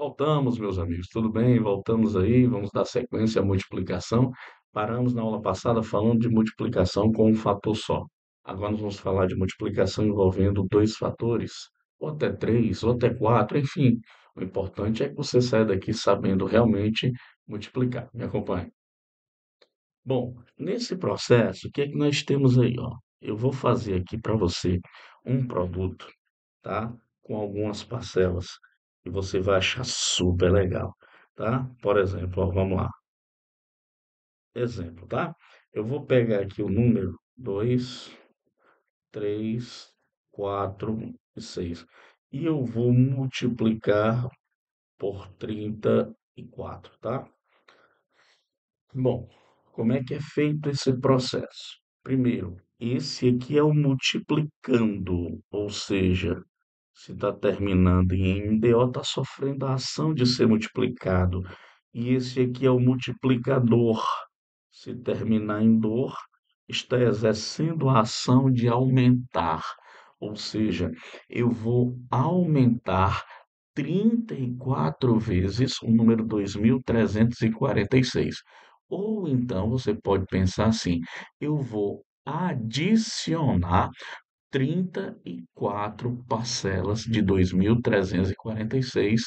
Voltamos, meus amigos, tudo bem? Voltamos aí, vamos dar sequência à multiplicação. Paramos na aula passada falando de multiplicação com um fator só. Agora nós vamos falar de multiplicação envolvendo dois fatores, ou até três, ou até quatro, enfim. O importante é que você saia daqui sabendo realmente multiplicar. Me acompanhe. Bom, nesse processo, o que é que nós temos aí, ó? Eu vou fazer aqui para você um produto, tá? Com algumas parcelas e você vai achar super legal, tá? Por exemplo, ó, vamos lá. Exemplo, tá? Eu vou pegar aqui o número 2, 3, 4 e 6 e eu vou multiplicar por 34, tá? Bom, como é que é feito esse processo? Primeiro, esse aqui é o multiplicando, ou seja, se está terminando em MDO, está sofrendo a ação de ser multiplicado. E esse aqui é o multiplicador. Se terminar em dor, está exercendo a ação de aumentar. Ou seja, eu vou aumentar 34 vezes o número 2346. Ou então você pode pensar assim: eu vou adicionar 34 parcelas de 2.346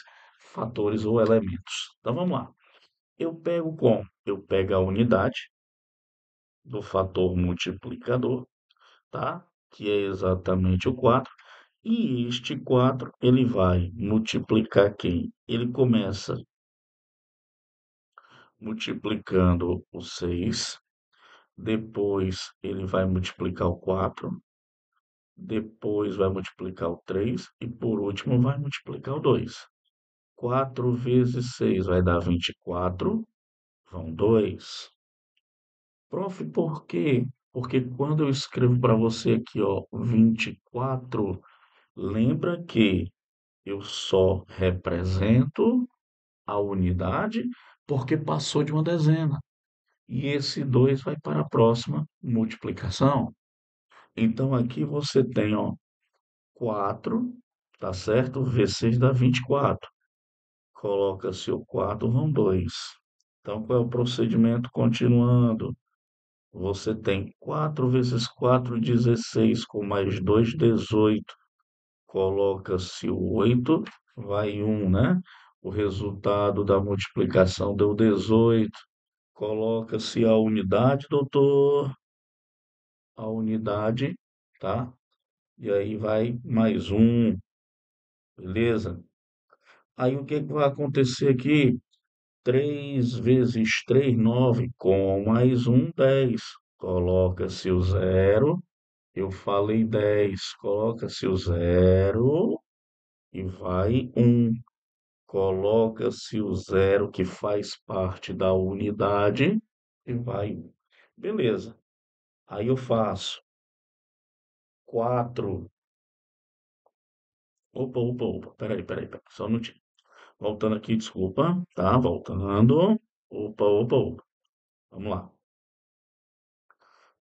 fatores ou elementos. Então vamos lá. Eu pego como? Eu pego a unidade do fator multiplicador, tá? Que é exatamente o 4. E este 4 ele vai multiplicar quem? Ele começa multiplicando o 6, depois ele vai multiplicar o 4, depois vai multiplicar o 3 e por último vai multiplicar o 2. 4 vezes 6 vai dar 24, vão 2. Prof, por quê? Porque quando eu escrevo para você aqui, ó, 24, lembra que eu só represento a unidade porque passou de uma dezena. E esse 2 vai para a próxima multiplicação. Então aqui você tem, ó, 4, tá certo? V6 dá 24. Coloca-se o 4, vão 2. Então, qual é o procedimento continuando? Você tem 4 vezes 4, 16, com mais 2, 18. Coloca-se o 8, vai 1, né? O resultado da multiplicação deu 18. Coloca-se a unidade, doutor. A unidade, tá? E aí vai mais 1, beleza? Aí o que que vai acontecer aqui? 3 vezes 3, 9, com mais um, 10. Coloca-se o zero. Eu falei 10. Coloca-se o zero e vai 1. Coloca-se o zero que faz parte da unidade e vai 1. Beleza. Aí eu faço 4. Opa, opa, opa. Peraí. Só um minutinho. Voltando aqui, desculpa. Tá, voltando. Opa, opa, opa. Vamos lá.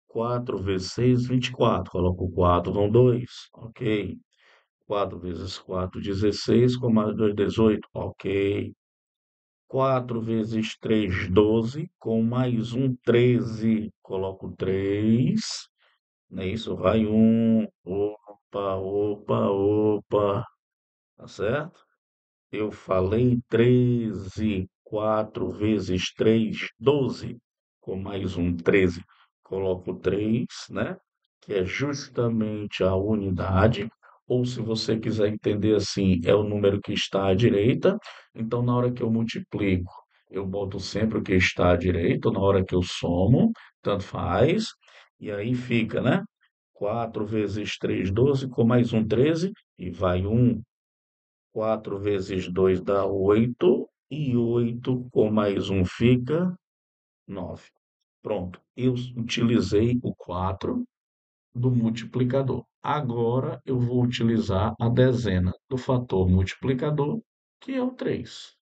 4 vezes 6, 24. Coloco o 4, vão 2. Ok. 4 vezes 4, 16. Com mais 2, 18. Ok. 4 vezes 3, 12. Com mais um, 13. Coloco 3. Não é isso? Vai 1. Opa, opa, opa. Tá certo? Eu falei 13. 4 vezes 3, 12. Com mais um, 13. Coloco 3, né? Que é justamente a unidade. Ou se você quiser entender assim, é o número que está à direita. Então, na hora que eu multiplico, eu boto sempre o que está à direita. Na hora que eu somo, tanto faz. E aí fica, né? 4 vezes 3, 12. Com mais um, 13. E vai 1. 4 vezes 2 dá 8, e 8 com mais um fica 9. Pronto, eu utilizei o 4 do multiplicador. Agora eu vou utilizar a dezena do fator multiplicador, que é o 3.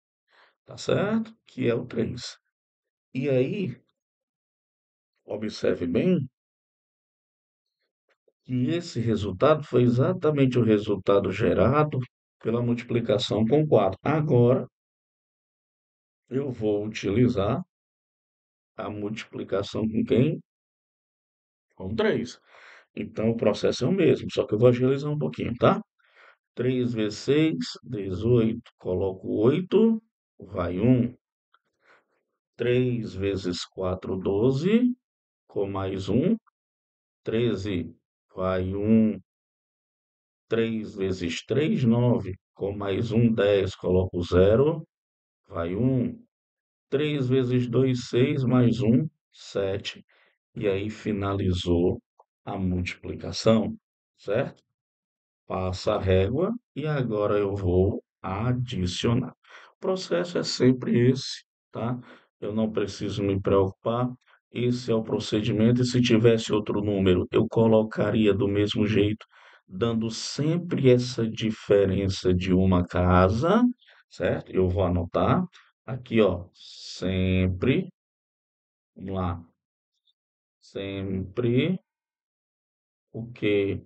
Tá certo? Que é o 3. E aí, observe bem que esse resultado foi exatamente o resultado gerado pela multiplicação com 4. Agora, eu vou utilizar a multiplicação com quem? Com 3. Então, o processo é o mesmo, só que eu vou agilizar um pouquinho, tá? 3 vezes 6, 18. Coloco 8, vai 1. 3 vezes 4, 12. Com mais 1, 13. Vai 1. 3 vezes 3, 9. Com mais 1, 10. Coloco 0. Vai 1. 3 vezes 2, 6. Mais 1, 7. E aí finalizou a multiplicação, certo? Passa a régua e agora eu vou adicionar. O processo é sempre esse, tá? Eu não preciso me preocupar. Esse é o procedimento, e se tivesse outro número, eu colocaria do mesmo jeito, dando sempre essa diferença de uma casa, certo? Eu vou anotar aqui, ó, sempre, vamos lá, sempre o que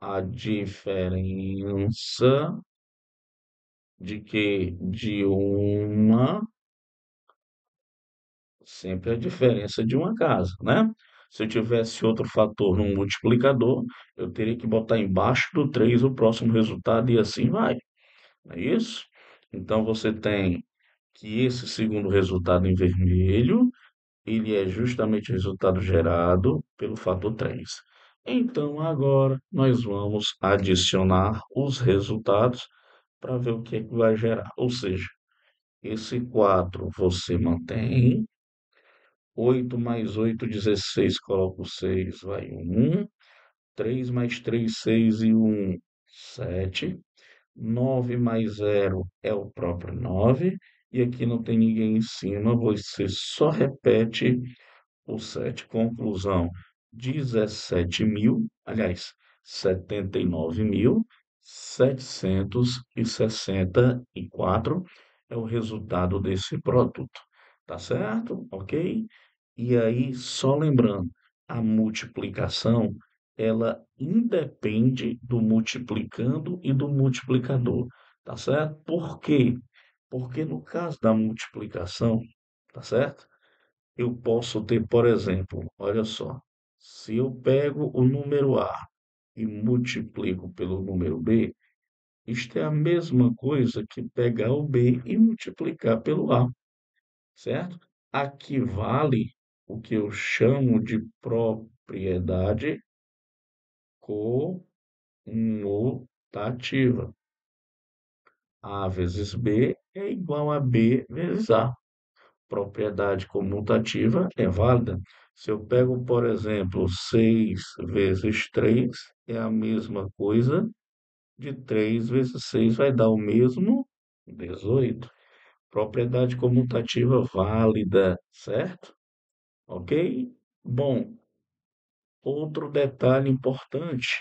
a diferença de que de uma, sempre a diferença de uma casa, né? Se eu tivesse outro fator no multiplicador, eu teria que botar embaixo do 3 o próximo resultado e assim vai. Não é isso? Então você tem que esse segundo resultado em vermelho, ele é justamente o resultado gerado pelo fator 3. Então agora nós vamos adicionar os resultados para ver o que é que vai gerar. Ou seja, esse 4 você mantém. 8 mais 8, 16. Coloco 6, vai 1. 3 mais 3, 6 e 1, 7. 9 mais 0 é o próprio 9. E aqui não tem ninguém em cima, você só repete o 7. Conclusão: 17.000, aliás, 79.764 é o resultado desse produto. Tá certo? Ok? E aí, só lembrando, a multiplicação, ela independe do multiplicando e do multiplicador. Tá certo? Por quê? Porque no caso da multiplicação, tá certo? Eu posso ter, por exemplo, olha só, se eu pego o número A e multiplico pelo número B, isto é a mesma coisa que pegar o B e multiplicar pelo A, certo? Aqui vale o que eu chamo de propriedade comutativa. A vezes B é igual a B vezes A. Propriedade comutativa é válida. Se eu pego, por exemplo, 6 vezes 3 é a mesma coisa de 3 vezes 6 vai dar o mesmo 18. Propriedade comutativa válida, certo? Ok? Bom, outro detalhe importante,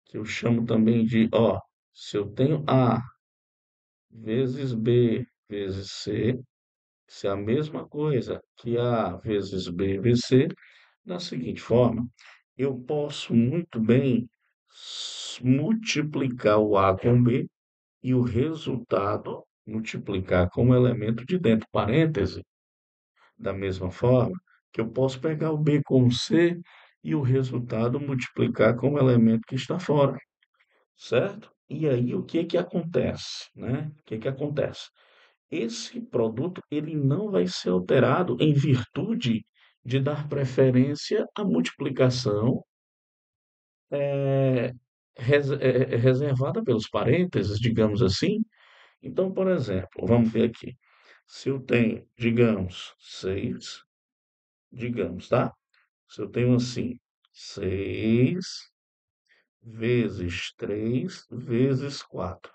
que eu chamo também de, ó, se eu tenho A vezes B vezes C, se é a mesma coisa que A vezes B vezes C, da seguinte forma, eu posso muito bem multiplicar o A com B e o resultado multiplicar com o elemento de dentro, parêntese, da mesma forma que eu posso pegar o B com o C e o resultado multiplicar com o elemento que está fora, certo? E aí o que que acontece, né? O que que acontece? Esse produto ele não vai ser alterado em virtude de dar preferência à multiplicação eh, reservada pelos parênteses, digamos assim. Então, por exemplo, vamos ver aqui. Se eu tenho, digamos, 6, digamos, tá? Se eu tenho assim, 6 vezes 3 vezes 4.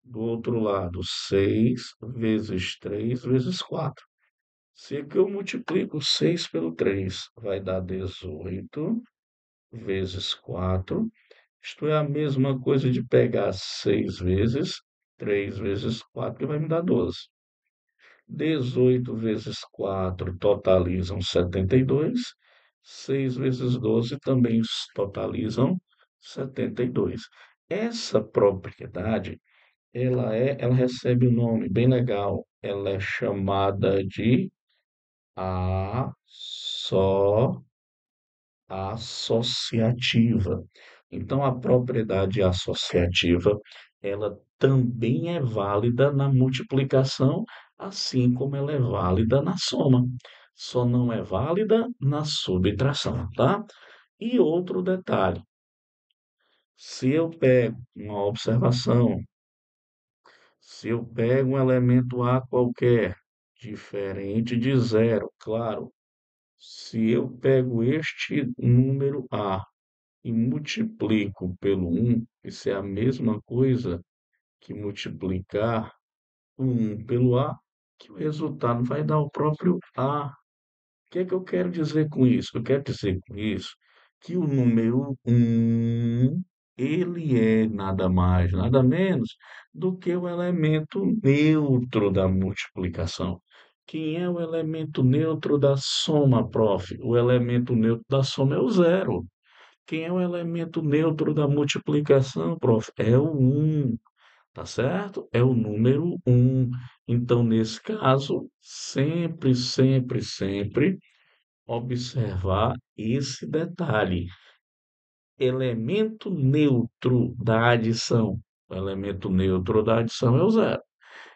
Do outro lado, 6 vezes 3 vezes 4. Se aqui eu multiplico 6 pelo 3, vai dar 18 vezes 4. Isto é a mesma coisa de pegar 6 vezes 3 vezes 4, que vai me dar 12. 18 vezes 4 totalizam 72. 6 vezes 12 também totalizam 72. Essa propriedade, ela recebe um nome bem legal. Ela é chamada de asso associativa. Então, a propriedade associativa, ela também é válida na multiplicação, assim como ela é válida na soma. Só não é válida na subtração, tá? E outro detalhe, se eu pego uma observação, se eu pego um elemento A qualquer, diferente de zero, claro, se eu pego este número A e multiplico pelo um, isso é a mesma coisa que multiplicar o 1 pelo A, que o resultado vai dar o próprio A. O que é que eu quero dizer com isso? Eu quero dizer com isso que o número um ele é nada mais, nada menos do que o elemento neutro da multiplicação. Quem é o elemento neutro da soma, prof? O elemento neutro da soma é o zero. Quem é o elemento neutro da multiplicação, prof? É o um, tá certo? É o número um. Então, nesse caso, sempre, sempre, sempre observar esse detalhe. Elemento neutro da adição. O elemento neutro da adição é o zero.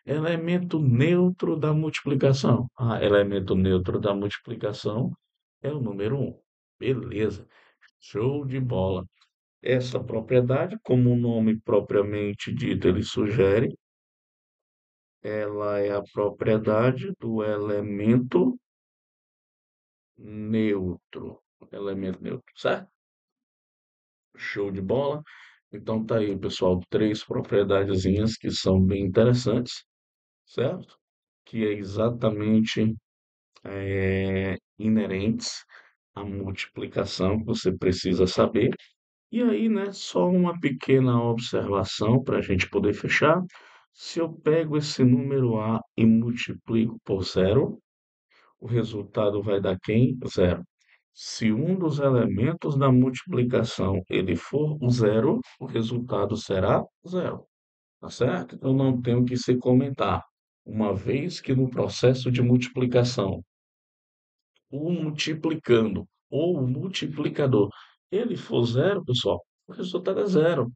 Elemento neutro da multiplicação. Elemento neutro da multiplicação é o número um. Beleza. Show de bola. Essa propriedade, como o nome propriamente dito ele sugere, ela é a propriedade do elemento neutro. Elemento neutro, certo? Show de bola. Então tá aí, pessoal, três propriedadezinhas que são bem interessantes, certo? Que é exatamente inerentes à multiplicação que você precisa saber. E aí, né, só uma pequena observação para a gente poder fechar. Se eu pego esse número A e multiplico por zero, o resultado vai dar quem? Zero. Se um dos elementos da multiplicação ele for o zero, o resultado será zero. Tá certo? Eu não tenho que se comentar. Uma vez que no processo de multiplicação o multiplicando ou o multiplicador, ele for zero, pessoal, o resultado é zero.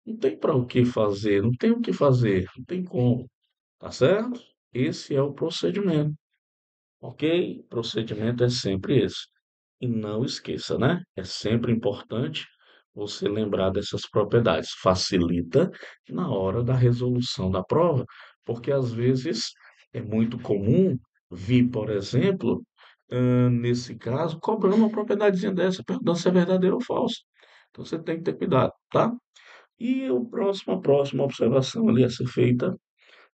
Não tem para o que fazer, não tem o que fazer, não tem como, tá certo? Esse é o procedimento, ok? Procedimento é sempre esse. E não esqueça, né? É sempre importante você lembrar dessas propriedades. Facilita na hora da resolução da prova, porque às vezes é muito comum vir, por exemplo, nesse caso, cobrando uma propriedadezinha dessa, perguntando se é verdadeiro ou falso. Então você tem que ter cuidado, tá? E a próxima observação ali a ser feita,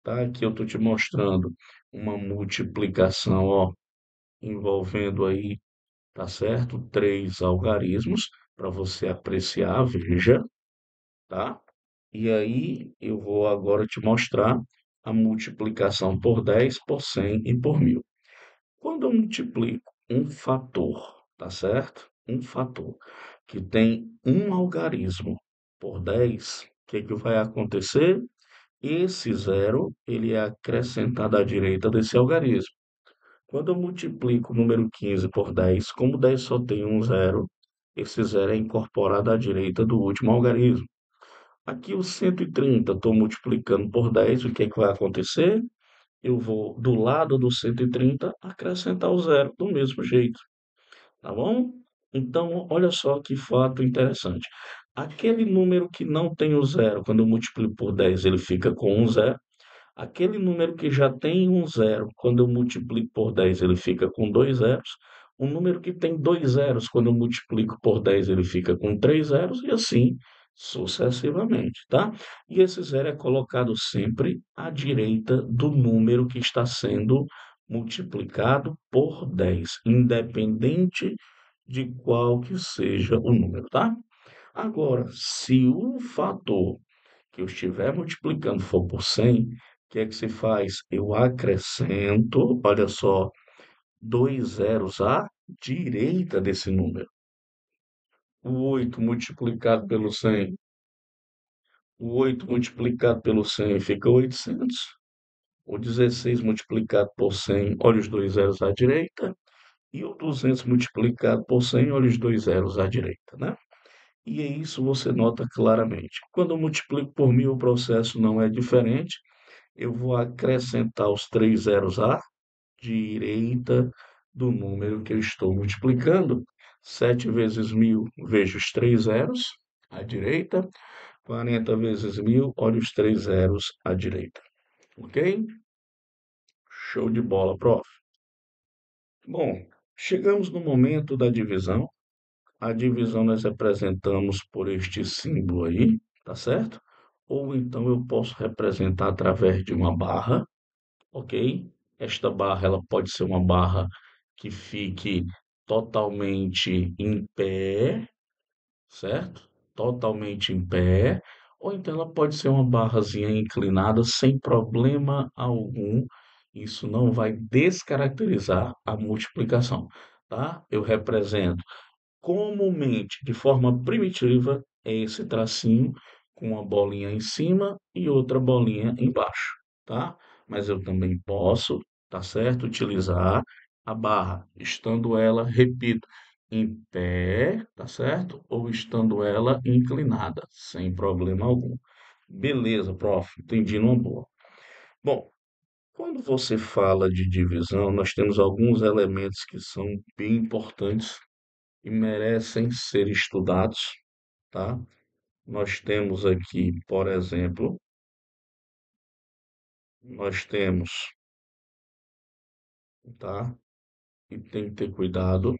tá? Aqui eu estou te mostrando uma multiplicação, ó, envolvendo aí, tá certo? Três algarismos para você apreciar, veja, tá? E aí eu vou agora te mostrar a multiplicação por 10, por 100 e por 1000. Quando eu multiplico um fator, tá certo? Um fator que tem um algarismo por 10, o que que vai acontecer? Esse zero, ele é acrescentado à direita desse algarismo. Quando eu multiplico o número 15 por 10, como 10 só tem um zero, esse zero é incorporado à direita do último algarismo. Aqui o 130, estou multiplicando por 10, o que é que vai acontecer? Eu vou do lado do 130 acrescentar o zero do mesmo jeito, tá bom? Então, olha só que fato interessante. Aquele número que não tem o zero, quando eu multiplico por 10, ele fica com um zero. Aquele número que já tem um zero, quando eu multiplico por 10, ele fica com dois zeros. Um número que tem dois zeros, quando eu multiplico por 10, ele fica com três zeros, e assim sucessivamente, tá? E esse zero é colocado sempre à direita do número que está sendo multiplicado por 10, independente de qual que seja o número, tá? Agora, se o fator que eu estiver multiplicando for por 100, o que é que se faz? Eu acrescento, olha só, dois zeros à direita desse número. O 8 multiplicado pelo 100 O 8 multiplicado pelo 100 fica 800. O 16 multiplicado por 100, olha os dois zeros à direita. E o 200 multiplicado por 100, olha os dois zeros à direita, né? E é isso você nota claramente. Quando eu multiplico por 1000, o processo não é diferente. Eu vou acrescentar os três zeros à direita do número que eu estou multiplicando. 7 vezes 1000, vejo os três zeros à direita. 40 vezes 1000, olha os três zeros à direita. Ok? Show de bola, prof. Bom, chegamos no momento da divisão. A divisão nós representamos por este símbolo aí, tá certo? Ou então eu posso representar através de uma barra, ok? Esta barra ela pode ser uma barra que fique totalmente em pé, certo? Totalmente em pé, ou então ela pode ser uma barrazinha inclinada sem problema algum. Isso não vai descaracterizar a multiplicação, tá? Eu represento comumente, de forma primitiva, é esse tracinho com uma bolinha em cima e outra bolinha embaixo, tá? Mas eu também posso, tá certo? Utilizar a barra, estando ela, repito, em pé, tá certo? Ou estando ela inclinada, sem problema algum. Beleza, prof, entendi numa boa. Bom, quando você fala de divisão, nós temos alguns elementos que são bem importantes e merecem ser estudados, tá? Nós temos aqui, por exemplo, nós temos, tá? E tem que ter cuidado.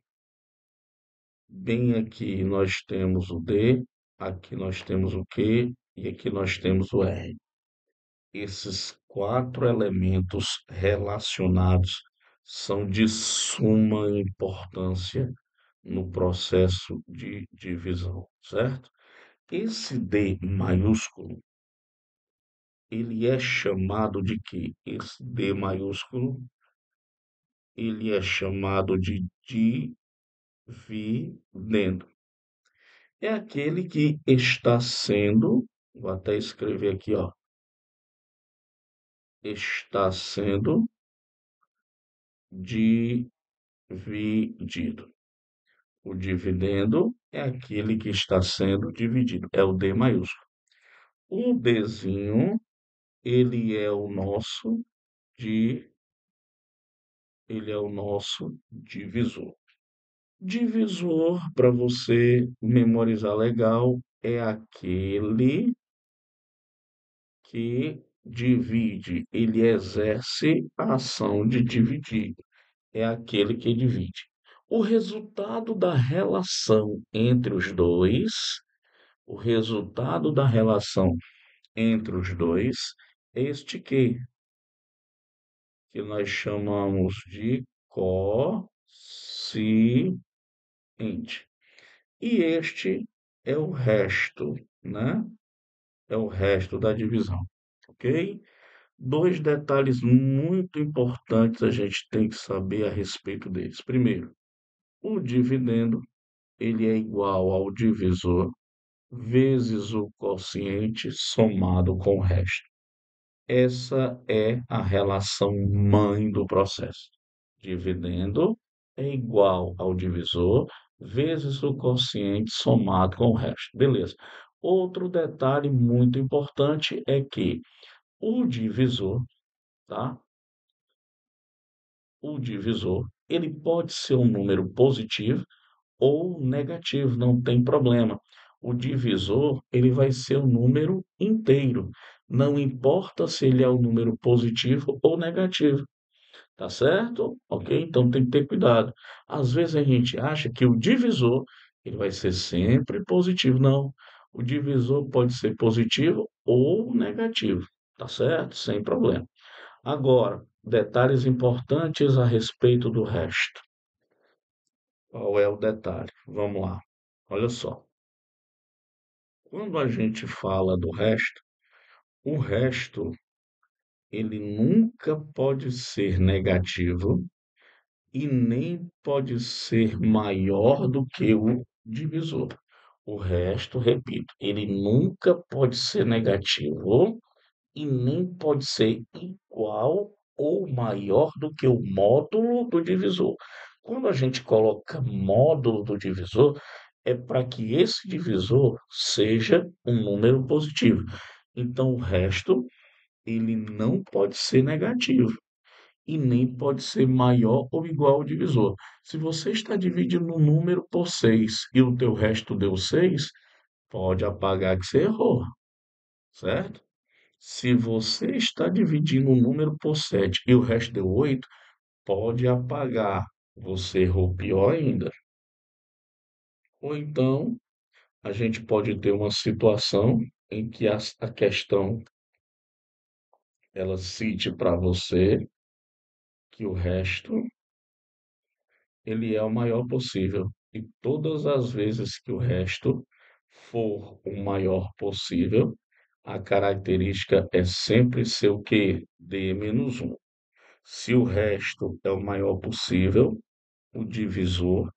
Bem aqui nós temos o D, aqui nós temos o Q e aqui nós temos o R. Esses quatro elementos relacionados são de suma importância no processo de divisão, certo? Esse D maiúsculo, ele é chamado de quê? Esse D maiúsculo, ele é chamado de dividendo. É aquele que está sendo, vou até escrever aqui, ó, está sendo dividido. O dividendo é aquele que está sendo dividido, é o D maiúsculo. O Dzinho, ele é o nosso de, ele é o nosso divisor. Divisor, para você memorizar legal, é aquele que divide, ele exerce a ação de dividir, é aquele que divide. O resultado da relação entre os dois, o resultado da relação entre os dois, é este que nós chamamos de quociente. E este é o resto, né? É o resto da divisão, ok? Dois detalhes muito importantes a gente tem que saber a respeito deles. Primeiro, o dividendo, ele é igual ao divisor vezes o quociente somado com o resto. Essa é a relação mãe do processo. Dividendo é igual ao divisor vezes o quociente somado com o resto. Beleza. Outro detalhe muito importante é que o divisor, tá? O divisor, ele pode ser um número positivo ou negativo, não tem problema. O divisor, ele vai ser um número inteiro. Não importa se ele é um número positivo ou negativo. Tá certo? Ok? Então tem que ter cuidado. Às vezes a gente acha que o divisor ele vai ser sempre positivo. Não. O divisor pode ser positivo ou negativo. Tá certo? Sem problema. Agora, detalhes importantes a respeito do resto. Qual é o detalhe? Vamos lá. Olha só. Quando a gente fala do resto, o resto ele nunca pode ser negativo e nem pode ser maior do que o divisor. O resto, repito, ele nunca pode ser negativo e nem pode ser igual ou maior do que o módulo do divisor. Quando a gente coloca módulo do divisor, é para que esse divisor seja um número positivo. Então, o resto, ele não pode ser negativo e nem pode ser maior ou igual ao divisor. Se você está dividindo um número por 6 e o teu resto deu 6, pode apagar que você errou, certo? Se você está dividindo um número por 7 e o resto deu 8, pode apagar. Você errou pior ainda. Ou então, a gente pode ter uma situação em que a questão ela cite para você que o resto ele é o maior possível. E todas as vezes que o resto for o maior possível, a característica é sempre ser o quê? D menos um. Se o resto é o maior possível, o divisor,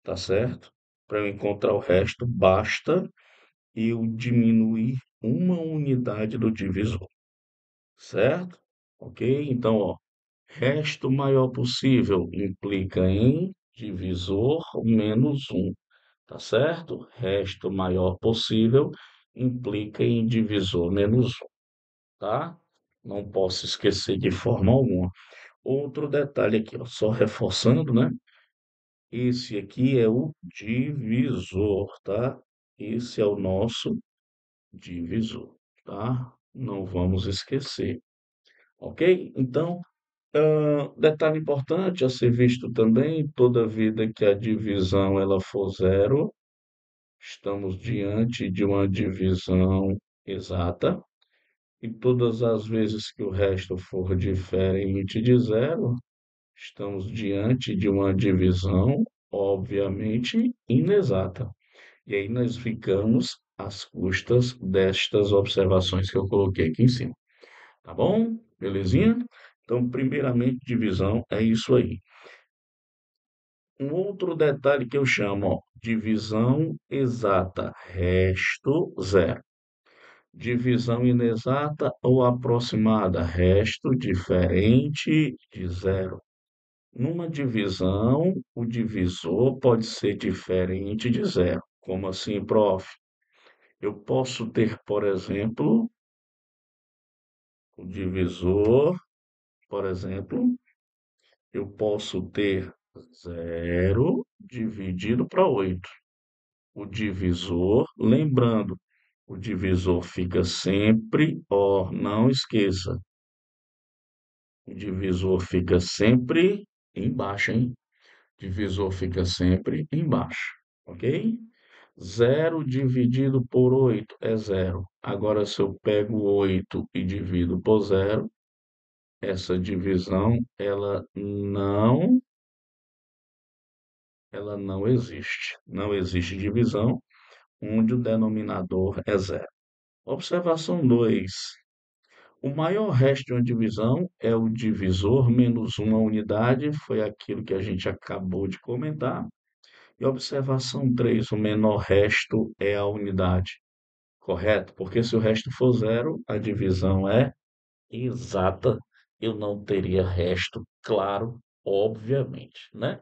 tá certo? Para eu encontrar o resto, basta eu diminuir uma unidade do divisor, certo? Ok? Então, ó, resto maior possível implica em divisor menos um, tá certo? Resto maior possível implica em divisor menos um, tá? Não posso esquecer de forma alguma. Outro detalhe aqui, ó, só reforçando, né? Esse aqui é o divisor, tá? Esse é o nosso divisor, tá? Não vamos esquecer, ok? Então, detalhe importante a ser visto também, toda vida que a divisão ela for zero, estamos diante de uma divisão exata, e todas as vezes que o resto for diferente de zero, estamos diante de uma divisão, obviamente, inexata. E aí nós ficamos às custas destas observações que eu coloquei aqui em cima. Tá bom? Belezinha? Então, primeiramente, divisão é isso aí. Um outro detalhe que eu chamo, ó, divisão exata, resto zero. Divisão inexata ou aproximada, resto diferente de zero. Numa divisão, o divisor pode ser diferente de zero. Como assim, prof? Eu posso ter, por exemplo, o divisor, por exemplo, eu posso ter zero dividido para 8. O divisor, lembrando, o divisor fica sempre, ó, não esqueça, o divisor fica sempre embaixo, hein? Divisor fica sempre embaixo, ok? Zero dividido por 8 é zero. Agora, se eu pego 8 e divido por zero, essa divisão ela não existe. Não existe divisão onde o denominador é zero. Observação 2. O maior resto de uma divisão é o divisor menos uma unidade, foi aquilo que a gente acabou de comentar. E observação 3, o menor resto é a unidade, correto? Porque se o resto for zero, a divisão é exata. Eu não teria resto, claro, obviamente, né?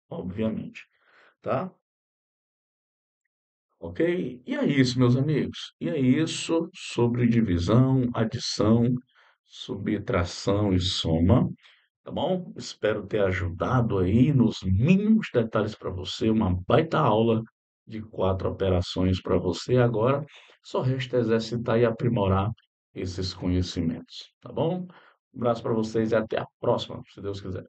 Obviamente, tá? Ok? E é isso, meus amigos. E é isso sobre divisão, adição, subtração e soma. Tá bom? Espero ter ajudado aí nos mínimos detalhes para você, uma baita aula de 4 operações para você. Agora, só resta exercitar e aprimorar esses conhecimentos, tá bom? Um abraço para vocês e até a próxima, se Deus quiser.